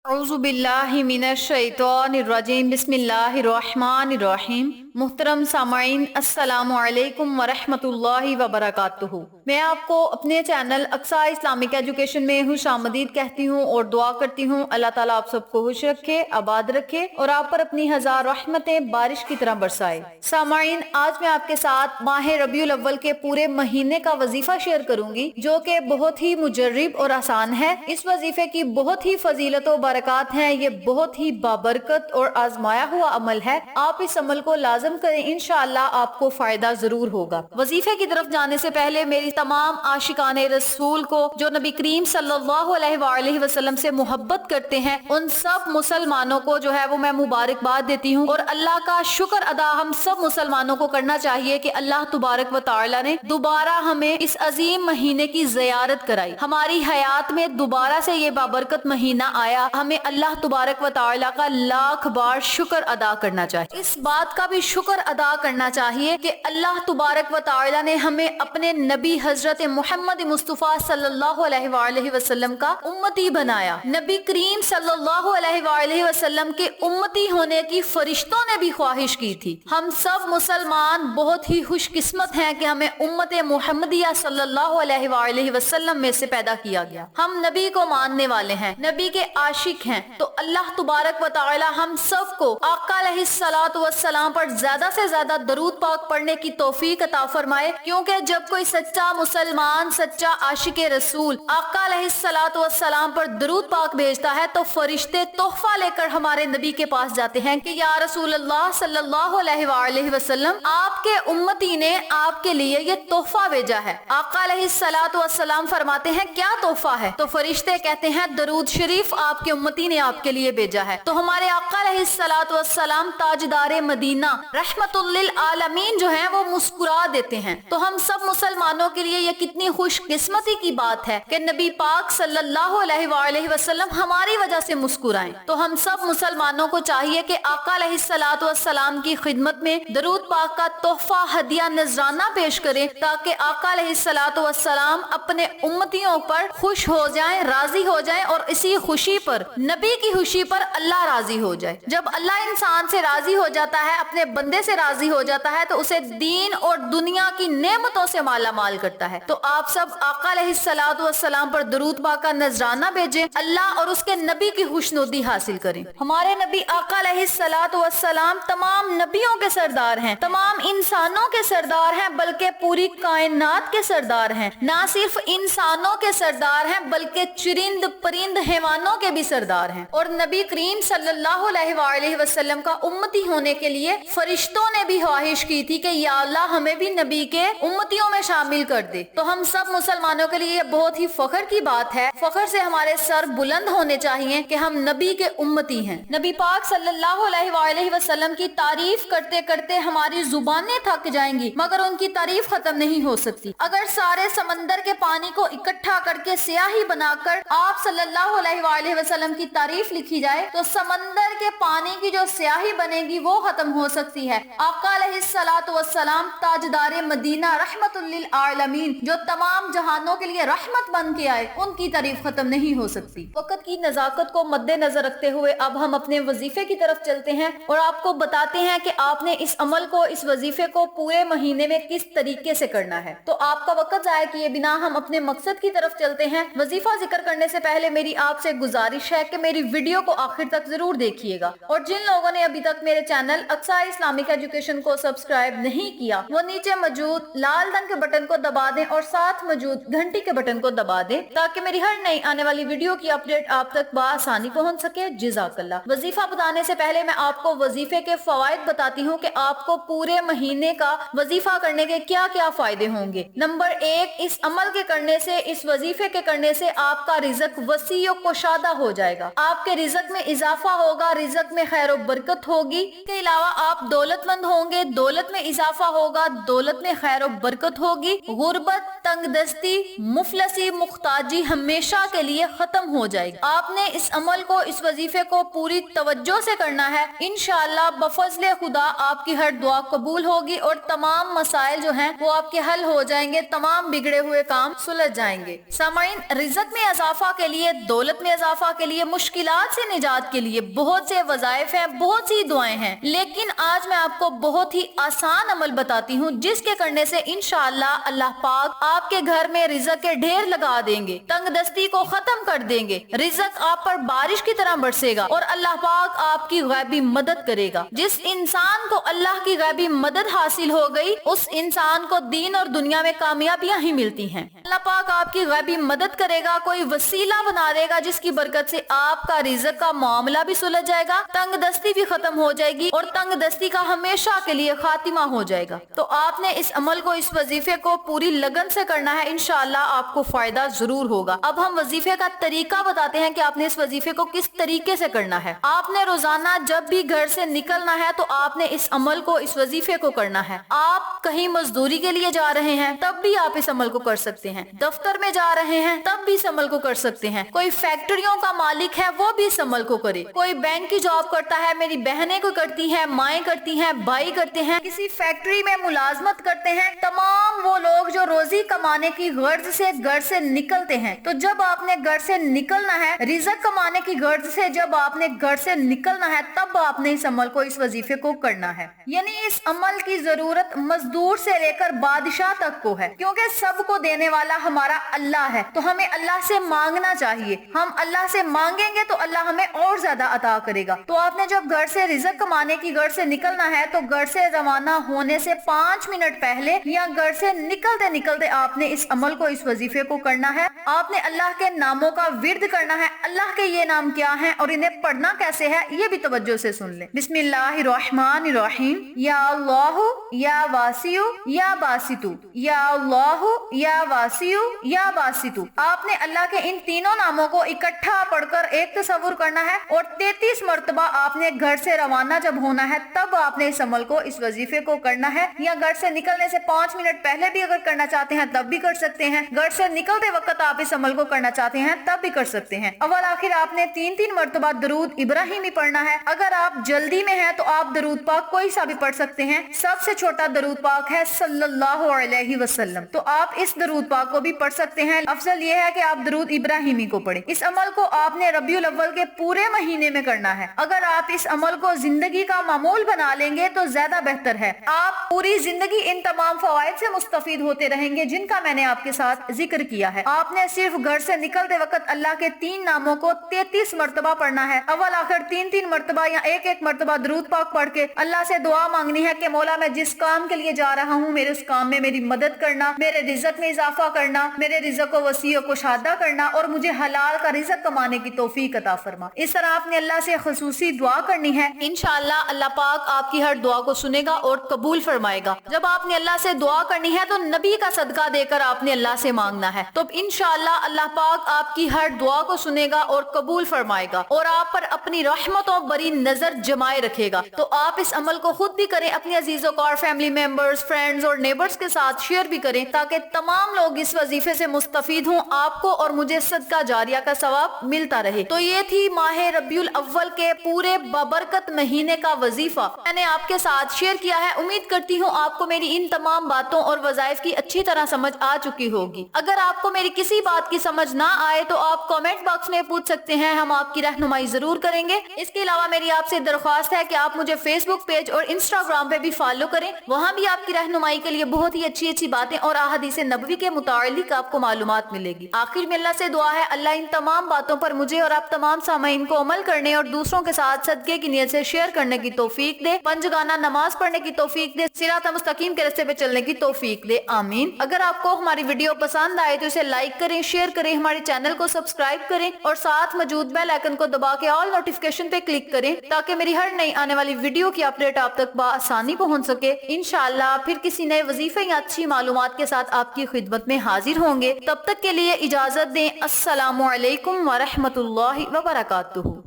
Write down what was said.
اعوذ باللہ من الشیطان الرجیم بسم اللہ الرحمن الرحیم۔ محترم سامعین، السلام علیکم ورحمۃ اللہ وبرکاتہ۔ میں آپ کو اپنے چینل اقصیٰ اسلامک ایجوکیشن میں خوش آمدید کہتی ہوں اور دعا کرتی ہوں اللہ تعالیٰ آپ سب کو خوش رکھے، آباد رکھے اور آپ پر اپنی ہزار رحمتیں بارش کی طرح برسائے۔ سامعین، آج میں آپ کے ساتھ ماہ ربیع الاول کے پورے مہینے کا وظیفہ شیئر کروں گی جو کہ بہت ہی مجرب اور آسان ہے۔ اس وظیفے کی بہت ہی فضیلت و برکات ہیں، یہ بہت ہی بابرکت اور آزمایا ہوا عمل ہے۔ آپ اس عمل کو لازم کریں، انشاءاللہ آپ کو فائدہ ضرور ہوگا۔ وظیفے کی طرف جانے سے پہلے میری تمام عاشقان رسول کو جو نبی کریم صلی اللہ علیہ وآلہ وسلم سے محبت کرتے ہیں، ان سب مسلمانوں کو جو ہے وہ میں مبارکباد دیتی ہوں، اور اللہ کا شکر ادا ہم سب مسلمانوں کو کرنا چاہیے کہ اللہ تبارک و تعالی نے دوبارہ ہمیں اس عظیم مہینے کی زیارت کرائی، ہماری حیات میں دوبارہ سے یہ بابرکت مہینہ آیا۔ ہمیں اللہ تبارک و تعالی کا لاکھ بار شکر ادا کرنا چاہیے۔ اس بات کا بھی شکر ادا کرنا چاہیے کہ اللہ تبارک و تعالی نے ہمیں اپنے نبی حضرت محمد مصطفیٰ صلی اللہ علیہ وآلہ وسلم کا امتی بنایا۔ نبی کریم صلی اللہ علیہ وآلہ وسلم کے امتی ہونے کی فرشتوں نے بھی خواہش کی تھی۔ ہم سب مسلمان بہت ہی خوش قسمت ہیں کہ ہمیں امت محمدیہ صلی اللہ علیہ وآلہ وسلم میں سے پیدا کیا گیا۔ ہم نبی کو ماننے والے ہیں، نبی کے عاشق ہیں، تو اللہ تبارک و تعالی ہم سب کو آقا علیہ الصلوۃ والسلام پر زیادہ سے زیادہ درود پاک پڑھنے کی توفیق عطا فرمائے، کیونکہ جب کوئی سچا مسلمان، سچا عاشق رسول آقا علیہ الصلوۃ والسلام پر درود پاک بھیجتا ہے تو فرشتے تحفہ لے کر ہمارے نبی کے پاس جاتے ہیں کہ یا رسول اللہ صلی اللہ علیہ وآلہ وسلم، آپ کے امتی نے آپ کے لیے یہ تحفہ بھیجا ہے۔ آقا علیہ الصلوۃ والسلام فرماتے ہیں کیا تحفہ ہے؟ تو فرشتے کہتے ہیں درود شریف آپ کے امتی نے آپ کے لیے بھیجا ہے۔ تو ہمارے آقا علیہ الصلوۃ والسلام تاجدار مدینہ رحمت للعالمین جو ہیں وہ مسکرا دیتے ہیں۔ تو ہم سب مسلمانوں کے لیے یہ کتنی خوش قسمتی کی بات ہے کہ نبی پاک صلی اللہ علیہ وآلہ وسلم ہماری وجہ سے مسکرائیں۔ تو ہم سب مسلمانوں کو چاہیے کہ آقا علیہ الصلوۃ والسلام کی خدمت میں درود پاک کا تحفہ ہدیہ نذرانہ پیش کریں تاکہ آقا علیہ الصلوۃ والسلام اپنے امتیوں پر خوش ہو جائیں، راضی ہو جائیں، اور اسی خوشی پر، نبی کی خوشی پر اللہ راضی ہو جائے۔ جب اللہ انسان سے راضی ہو جاتا ہے، اپنے بندے سے راضی ہو جاتا ہے، تو اسے دین اور دنیا کی نعمتوں سے مالا مال کرتا ہے۔ تو آپ سب آقا علیہ الصلوۃ والسلام پر درود پاک کا نذرانہ بھیجیں، اللہ اور اس کے نبی کی خوشنودی حاصل کریں۔ ہمارے نبی آقا علیہ الصلوۃ والسلام تمام نبیوں کے سردار ہیں، تمام انسانوں کے سردار ہیں، بلکہ پوری کائنات کے سردار ہیں۔ نہ صرف انسانوں کے سردار ہیں بلکہ چرند پرند حیوانوں کے بھی سردار ہیں۔ اور نبی کریم صلی اللہ علیہ وآلہ وسلم کا امتی ہونے کے لیے فرشتوں نے بھی خواہش کی تھی کہ یا اللہ ہمیں بھی نبی کے امتیوں میں شامل کر دے۔ تو ہم سب مسلمانوں کے لیے یہ بہت ہی فخر کی بات ہے، فخر سے ہمارے سر بلند ہونے چاہیے کہ ہم نبی کے امتی ہیں۔ نبی پاک صلی اللہ علیہ وآلہ وسلم کی تعریف کرتے کرتے ہماری زبانیں تھک جائیں گی، مگر ان کی تعریف ختم نہیں ہو سکتی۔ اگر سارے سمندر کے پانی کو اکٹھا کر کے سیاہی بنا کر آپ صلی اللہ علیہ وآلہ وسلم کی تعریف لکھی جائے تو سمندر کے پانی کی جو سیاہی بنے گی وہ ختم ہو سکتی ہے۔ آقا علیہ الصلوۃ والسلام تاجدار مدینہ رحمت للعالمین جو تمام جہانوں کے لیے رحمت بن کے آئے، ان کی تعریف ختم نہیں ہو سکتی۔ وقت کی نزاکت کو مد نظر رکھتے ہوئے اب ہم اپنے وظیفے کی طرف چلتے ہیں اور آپ کو بتاتے ہیں کہ آپ نے اس عمل کو، اس وظیفے کو پورے مہینے میں کس طریقے سے کرنا ہے۔ تو آپ کا وقت ضائع کیے بنا ہم اپنے مقصد کی طرف چلتے ہیں۔ وظیفہ ذکر کرنے سے پہلے میری آپ سے گزارش ہے کہ میری ویڈیو کو آخر تک ضرور دیکھیے گا، اور جن لوگوں نے ابھی تک میرے چینل اقصیٰ اسلامک ایجوکیشن کو سبسکرائب نہیں کیا وہ نیچے موجود لال رنگ کے بٹن کو دبا دیں اور ساتھ موجود گھنٹی کے بٹن کو دبا دیں تاکہ میری ہر نئی آنے والی ویڈیو کی اپڈیٹ آپ تک بآسانی پہنچ سکے۔ جزاک اللہ۔ وظیفہ بتانے سے پہلے میں آپ کو وظیفے کے فوائد بتاتی ہوں کہ آپ کو پورے مہینے کا وظیفہ کرنے کے کیا کیا فائدے ہوں گے۔ نمبر 1، اس عمل کے کرنے سے، اس وظیفے کے کرنے سے آپ کا رزق وسیع و کشادہ ہو جائے گا، آپ کے رزق میں اضافہ ہوگا، رزق میں خیر و برکت ہوگی۔ اس کے علاوہ آپ دولت مند ہوں گے، دولت میں اضافہ ہوگا، دولت میں خیر و برکت ہوگی۔ غربت، تنگ دستی، مفلسی، محتاجی ہمیشہ کے لیے ختم ہو جائے گی۔ آپ نے اس عمل کو، اس وظیفے کو پوری توجہ سے کرنا ہے۔ انشاءاللہ بفضل خدا آپ کی ہر دعا قبول ہوگی اور تمام مسائل جو ہیں وہ آپ کے حل ہو جائیں گے، تمام بگڑے ہوئے کام سلجھ جائیں گے۔ سامعین، رزق میں اضافہ کے لیے، دولت میں اضافہ کے لیے لیے मुश्किलात से निजात के लिए बहुत से वज़ाइफ हैं, बहुत सी दुआएं हैं, लेकिन आज मैं आपको बहुत ही आसान अमल बताती हूँ जिसके करने से इंशाअल्लाह अल्लाह पाक आपके घर में रिज़्क़ के ढेर लगा देंगे, तंगदस्ती को खत्म कर देंगे, रिज़्क़ आप पर बारिश की तरह बरसेगा और अल्लाह पाक आपकी गैबी मदद करेगा। जिस इंसान को अल्लाह की गैबी मदद हासिल हो गई उस इंसान को दीन और दुनिया में कामयाबियां ही मिलती हैं। अल्लाह पाक आपकी गैबी मदद करेगा, कोई वसीला बना देगा जिसकी बरकत से आपका रिज़्क़ का मामला भी सुलझ जाएगा, तंगदस्ती भी खत्म हो जाएगी और तंगदस्ती का हमेशा के लिए खातिमा हो जाएगा। तो आपने इस अमल को, इस वजीफे को पूरी लगन से करना है, इंशाअल्लाह आपको फायदा जरूर होगा। अब हम वजीफे का तरीका बताते हैं कि आपने इस वजीफे को किस तरीके से करना है। आपने रोजाना जब भी घर से निकलना है तो आपने इस अमल को, इस वजीफे को करना है। आप कहीं मजदूरी के लिए जा रहे हैं तब भी आप इस अमल को कर सकते हैं, दफ्तर में जा रहे हैं तब भी इस अमल को कर सकते हैं, कोई फैक्ट्रियों का मालिक है वो भी इस अमल को करे, कोई बैंक की जॉब करता है, मेरी बहनें को करती हैं, माएँ करती हैं, भाई करते हैं, किसी फैक्ट्री में मुलाजमत करते हैं, तमाम वो लोग जो रोजी कमाने की गर्ज से घर से निकलते हैं। तो जब आपने घर से निकलना है, रिज़्क़ कमाने की गर्ज से जब आपने घर से निकलना है तब आपने इस अमल को, इस वजीफे को करना है। यानी इस अमल की जरूरत मजदूर से लेकर बादशाह तक को है, क्योंकि सबको देने वाला हमारा अल्लाह है। तो हमें अल्लाह से मांगना चाहिए, हम अल्लाह से मांगेंगे तो अल्लाह हमें और ज्यादा अता करेगा। तो आपने जब घर से रिज़्क़ कमाने की घर से निकलना है तो घर से रवाना होने से 5 मिनट पहले या घर से निकलते निकलते आपने इस अमल को, इस वजीफे को करना है। आपने अल्लाह के नामों का विर्द करना है। अल्लाह के ये नाम क्या हैं और इन्हें पढ़ना कैसे है ये भी तवज्जो से सुन लें। बिस्मिल्लाहिर्रहमानिर्रहीम, या अल्लाह या वासियु या बासितु, या अल्लाह या वासियु या बासितु। आपने अल्लाह के इन तीनों नामों को इकट्ठा पढ़कर एक तसव्वुर करना है और 33 मरतबा आपने घर से रवाना जब होना है तब आपने इस अमल को, इस वजीफे को करना है। या घर से निकलने से 5 मिनट पहले भी अगर करना चाहते हैं तब भी कर सकते हैं, घर से निकलते वक्त आप इस अमल को करना चाहते हैं तब भी कर सकते हैं। अव्वल आखिर आपने 3-3 मरतबा दरूद इब्राहिमी पढ़ना है। अगर आप जल्दी में हैं तो आप दरूद पाक कोई सा भी पढ़ सकते हैं। सबसे छोटा दरूद पाक है सल्लल्लाहु अलैहि वसल्लम, तो आप इस दरूद पाक को भी पढ़ सकते हैं। अफजल ये है कि आप दरूद इब्राहिमी को पढ़ें। इस अमल को आपने रबीउल अव्वल के पूरे महीने में करना है। अगर आप इस अमल को जिंदगी का मामूल बना लेंगे तो ज्यादा बेहतर है। आप पूरी जिंदगी इन तमाम फवाइद से मुस्तफीद होते रहेंगे जिनका मैंने आपके साथ जिक्र किया है। आपने सिर्फ घर से निकलते वक्त अल्लाह के 3 नामों को 33 मरतबा पढ़ना है। अव्वल आखिर 3-3 मरतबा या एक मरतबा दरूद पाक पढ़ के अल्लाह से दुआ मांगनी है कि मौला मैं जिस काम के लिए जा रहा हूँ मेरे उस काम में मेरी मदद करना, मेरे रिज़्क़ में इजाफा करना, मेरे रिज़्क़ को वसी को शादा करना और मुझे हलाल का रिज़्क़ कमाने की तौफीक अता फरमा। इस तरह आपने अल्लाह से खुसूसी दुआ करनी है। इंशाअल्लाह अल्लाह पाक आपकी हर दुआ को सुनेगा और कबूल फरमाएगा। जब आपने अल्लाह से दुआ करनी है तो नबी का सदका देकर आपने अल्लाह से मांगना है। तो इंशाअल्लाह अल्लाह पाक आपकी हर दुआ को सुनेगा और कबूल फरमाएगा और आप पर अपनी रहमतों बरी नजर जमाए रखेगा। तो आप इस अमल को खुद भी करें, अपने अजीजों को और फैमिली मेंबर्स, फ्रेंड्स और नेबर्स के साथ शेयर भी करें ताकि तमाम लोग इस वजीफे से मुस्तफीद हों, आपको और मुझे सदका जारिया का सवाब मिलता रहे। तो ये थी माह रबीउल अव्वल के पूरे बबरकत महीने का वजीफा मैंने आपके साथ शेयर किया है। उम्मीद करती हूँ आपको मेरी इन तमाम बातों और वज़ाइफ की अच्छी तरह समझ आ चुकी होगी। अगर आपको मेरी किसी बात की समझ ना आए तो आप कमेंट बॉक्स में पूछ सकते हैं, हम आपकी रहनुमाई जरूर करेंगे। इसके अलावा मेरी आपसे दरख्वास्त है कि आप मुझे फेसबुक पेज और इंस्टाग्राम पे भी फॉलो करें, वहाँ भी आपकी रहनुमाई के लिए बहुत ही अच्छी अच्छी बातें और अहादीस नबवी के मुतालिक आपको मालूमात मिलेगी। आखिर में अल्लाह से दुआ है अल्लाह इन तमाम बातों पर मुझे और आप तमाम सामाइन को अमल करने और दूसरों के साथ सदके की नियत से शेयर करने की तौफीक दे, पंजगाना नमाज पढ़ने की तौफीक दे, सिरात मुस्तकीम के रास्ते पे चलने की तौफीक दे, आमीन। अगर आपको हमारी वीडियो पसंद आए तो इसे लाइक करें, शेयर करें, हमारे चैनल को सब्सक्राइब करें और साथ मौजूद बेल आइकन को दबा के ऑल नोटिफिकेशन पे क्लिक करें ताकि मेरी हर नई आने वाली वीडियो की अपडेट आप तक आसानी पहुंच सके। इंशाअल्लाह फिर किसी नए वजीफे या अच्छी मालूमात के साथ आपकी खिदमत में हाजिर होंगे। तब तक के लिए इजाजत दें। अस्सलामु अलैकुम व रहमतुल्लाहि व बरकातुहू।